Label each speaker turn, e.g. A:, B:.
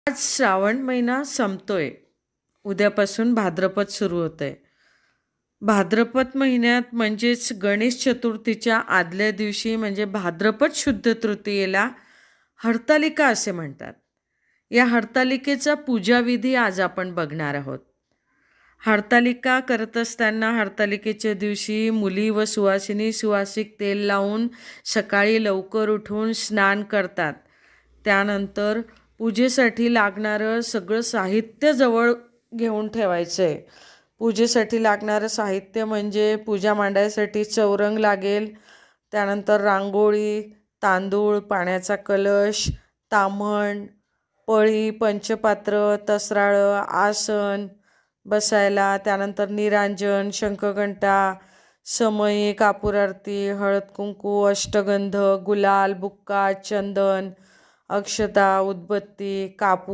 A: आज श्रावण महिना संपतोय. उद्यापासून भाद्रपद सुरू होतंय. भाद्रपद महिन्यात म्हणजेच गणेश चतुर्थीच्या आदल्या दिवशी म्हणजे भाद्रपद शुद्ध तृतीयेला हरतालिका असे म्हणतात. या हरतालिकेचा पूजाविधी आज आपण बघणार आहोत. हरतालिका करत असताना हरतालिकेच्या दिवशी मुली व सुवासिनी सुवासिक तेल लावून सकाळी लवकर उठून स्नान करतात. त्यानंतर पूजेसाठी लागणारं सगळं साहित्य जवळ घेऊन ठेवायचं आहे. पूजेसाठी लागणारं साहित्य म्हणजे पूजा मांडायसाठी चौरंग लागेल, त्यानंतर रांगोळी, तांदूळ, पाण्याचा कलश, ताम्हण, पळी, पंचपात्र, तसराळं, आसन बसायला, त्यानंतर निरांजन, शंखघंटा, समई, कापूर आरती, हळद कुंकू, अष्टगंध, गुलाल, बुक्का, चंदन, अक्षता, उदबत्ती, कापूर